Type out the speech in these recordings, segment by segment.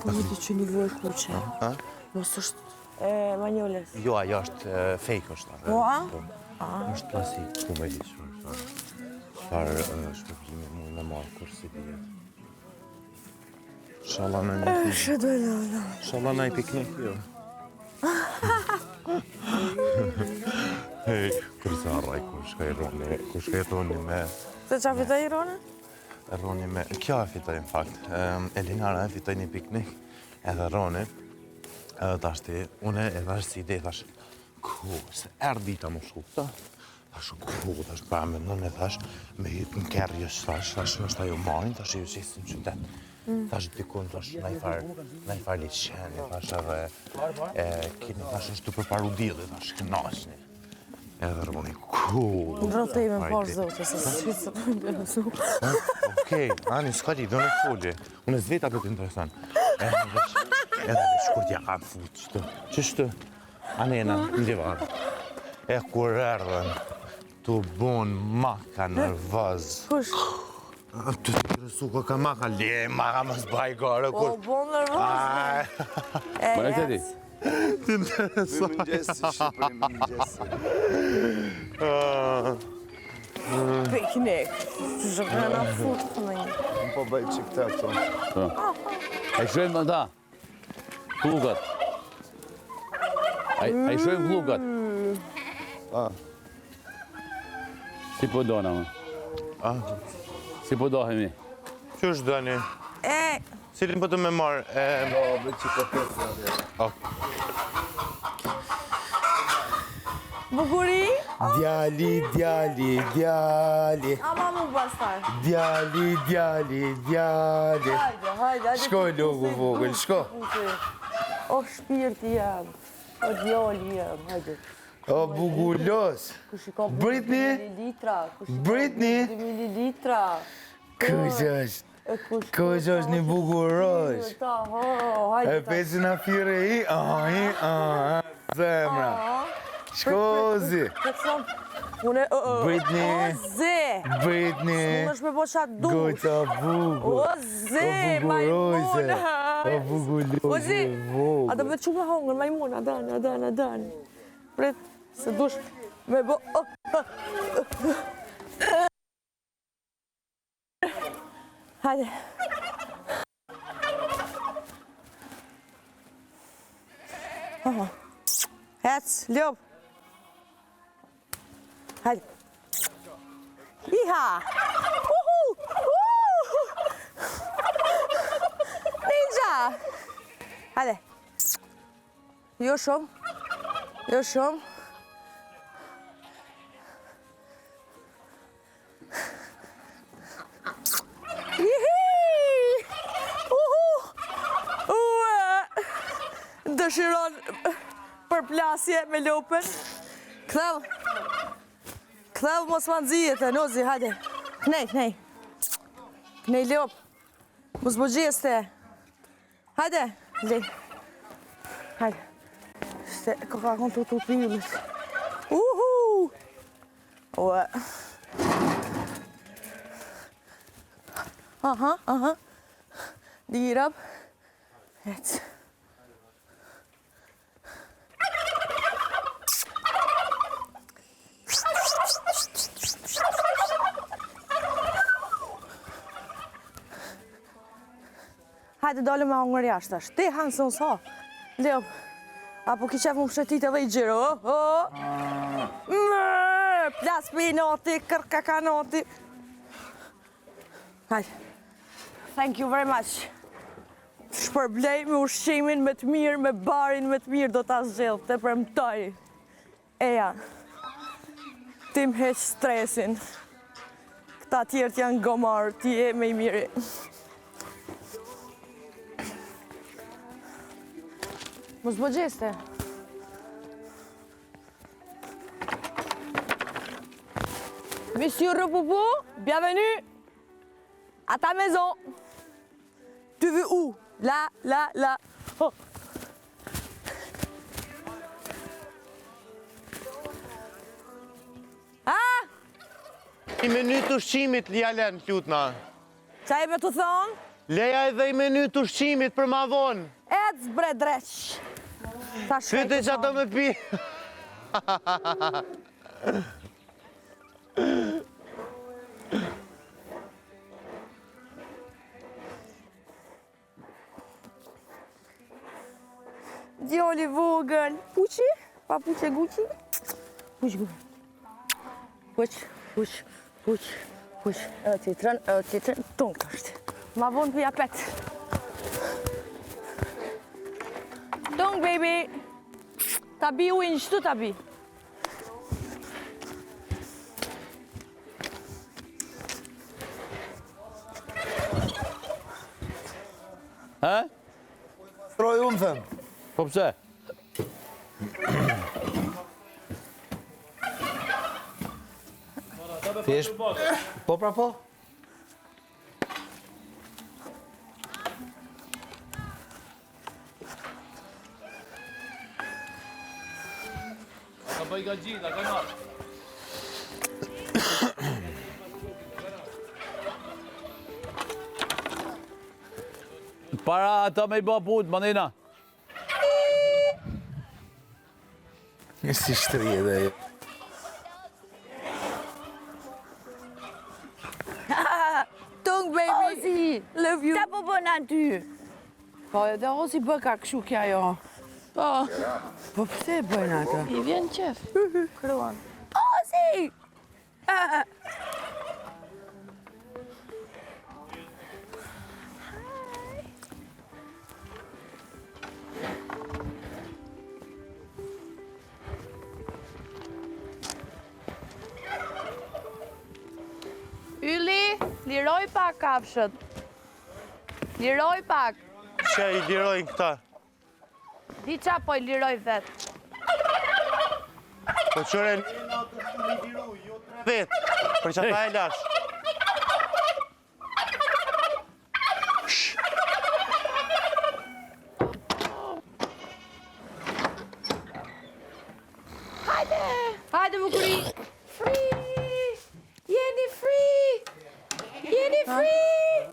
Po viti që një vojë kuqe. Mos është manjoles. Jo, ajo është fake është. Po, a? Është plastik, ku me ditë çfarë shpërbimi mund me marrë kur si dihet. Inshallah në një piknik. Inshallah në një piknik, jo. Hej, kërëzaraj, ku shka i roni me... Se qa fitoj i roni? Roni me... Kjo e fitoj, në fakt. Elinara e fitoj një piknik, edhe roni. Tashti, une e thash si ide, thash, ku, se erë dita më shkupta. Thash, ku, thash, pa me nën e thash, me hitë në kerjës, thash, është ajo marin, thash, ju qesin qytet. Thash, dikun, thash, na i farë liqeni, thash, edhe, kini, thash, është të përparu dili, thash, kënaqni. Edhe roni, ku? Në rëtej me më parë zote, se shqytë të në bërësu. Okej, ani, s'ka li, do në folje. Unë e zveta për të interesan. Edhe dhe shkur t'ja kam fut, qështu? Anena, ndivarë. E kur erdhen, t'u bon maka nervoz. Kush? Të kërësu ka maka, le, maka më zbaj gare, Po, bon nervoz? Më në tëti? Të intereso. Piknik. Që zhëgënë në fut të në një. Unë po bëj që këta këto. A i shojmë më ta? Plugat. A i shojmë plugat. Si po dona, më? Si po dohemi? Që është dëni? Cilin po të me marë? Po bëj që këta Bukuri? Djali, djali, djali. Ama mu bastar. Djali, djali, djali. Hajde. Shko, logu vogël, shko. O shpirti jam. O djali jam, hajde. O bugullos. Kush i ka Britney? mililitra. Britney? Mililitra. Kush është? Kush është një bugurosh? E pesin a fire i? Zemra. Shkozi. Britney. O ze. Britney. Më është me bo qatë dush. Goca bugu. O ze, majmuna. O bugullose. O ze. A të vetë qumë hongër, majmuna, adan. Pret, se dush me bo... Hajde. Hec, ljub. Hajde. Iha! Ninja! Hajde. Jo shumë. Dëshiron përplasje me lopën. Këthëv mos ma nëzijet e nozi, hajde. Knej. Knej lopë. Mos më gjeste. Hajde. Hajde. Shte, ka konë të pillit. Ue. Aha. Dirab. Ecë. Hajde dole me hongër jashtë është. Ti hanë se unë sa. Leo. Apo ki qef më pështetit edhe i gjiro. Plas për i noti, kërka noti. Hajde. Thank you very much. Shpërblej me ushqimin me të mirë, me barin me të mirë do t'a zgjellë. Te premtoj. Eja. Tim heq stresin. Këta tjertë janë gomarë, ti e me i miri. Mos bë gjeste. Monsieur Repoupou, bienvenue à ta maison. Tu veux où? Là. Oh. Një minutë ushqimit, Ljalen, lutna. Qa e me të thonë? Leja edhe i menu të ushqimit për ma vonë. Ec bre dreq. Fyte që ato me pi. Djoli vogël. Puqi? Pa puqe guqi? Puq guqi. Puq. Edhe titrën, tung është. Ma vonë për japet. Tung, baby. Ta bi ujnë, qëtu ta bi? He? Stroj unë, thëmë. Po pse? Thjesht, po pra po? Ka bëj gagjina, ka marrë. Para ata me I bë punë, Manina. Si shtërje dhe e. Tung, baby. Ozi, Love you. ta po bën aty. Po edhe Ozi bë ka këshu kja jo. Po, Po pse e bëjnë ato? I vjen qef. Kruan. Ozi! Yli, liroj pak kafshët. Liroj pak. Që I lirojnë këta. Di qa po I liroj vetë. Po qëre në të shumë I liru, jo 3 vetë. Për që ta e lash. Hajde bukuri. Free! Jeni free! Jeni free!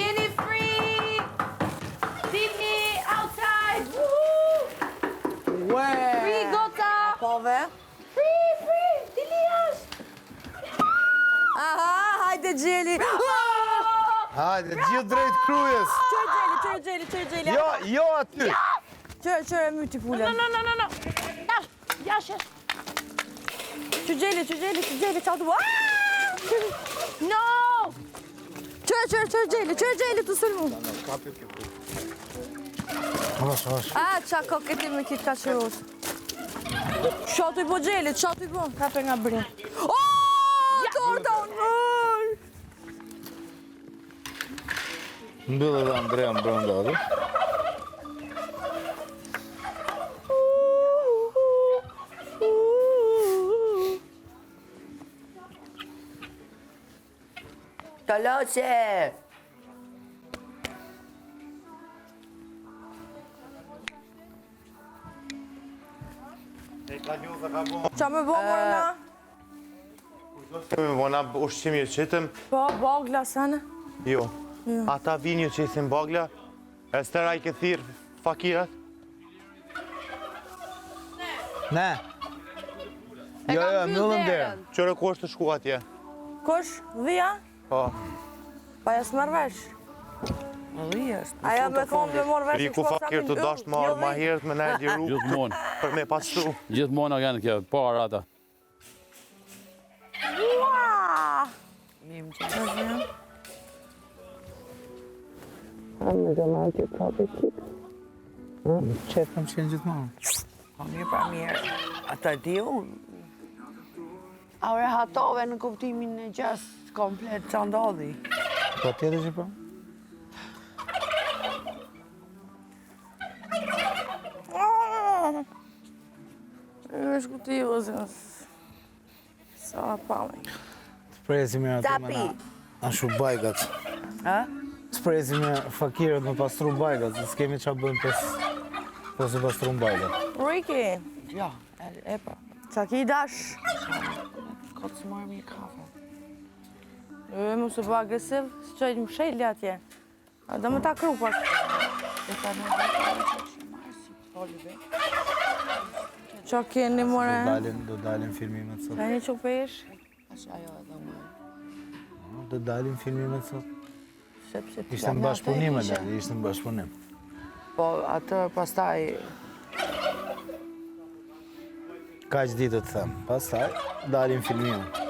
Jeni free! Dilni outside! Woohoo! Free gota! Po ve? Free! Dilni jashtë! Aha, hajde gjeli. Hajde, gjithë drejt krujës. Qërë gjeli. Jo aty. Qërë myti pulen. No! Jash! Qërë gjeli, qa të bu. No! Qërë gjeli, të sulmu. Hosh. A, qa koketi me kitë ka qërus. Shatu I po gjelit, shatu I po. Kape nga brin. Torta unë. Mbyllë edhe Andrea më brënda aty. Toloqe! Qa me bo mërëna? Vona ushqimi ju qitëm. Po, bagla sana. Jo. Ata vinë ju qisim bagla. E stera I këthir fakirat. Ne. Jo, mbyllëm derën. Qëre ku është të shku atje? Kush? Dhia? Po. Pa jas marrë vesh. Aja me thonë me morë vesh. Riku fakir të dasht marë ma herët me ne liru Gjithmonë. për me pasru. Gjithmonë janë kjo, para ata. Ua! Qef kam qenë gjithmonë. Po mirë. Ata di unë. Aure hatove në kuptimin e gjast komplet që ndodhi. Po tjetër që po? Është kuti ju zënës. Sa pami. Sprezi me ato me Tapi. na shu bajgat. Ha? Sprezi me fakirët me pastru bajgat. Se s'kemi qa bëjmë po se pastru bajgat. Riki, Ja, epa. qa ki dash? Ka të marrë mi kafe. Më së bë agresiv, së qojnë më shejli atje. Do më ta kru pak. Qa keni, more? Do dalin filmimet sot. Ka një që pesh? Do dalin filmimet sot. Sepse Ishte në bashkëpunim, ishte në bashkëpunim. Po, atë pastaj... Ka që ditë të them, pastaj dalin filmimet.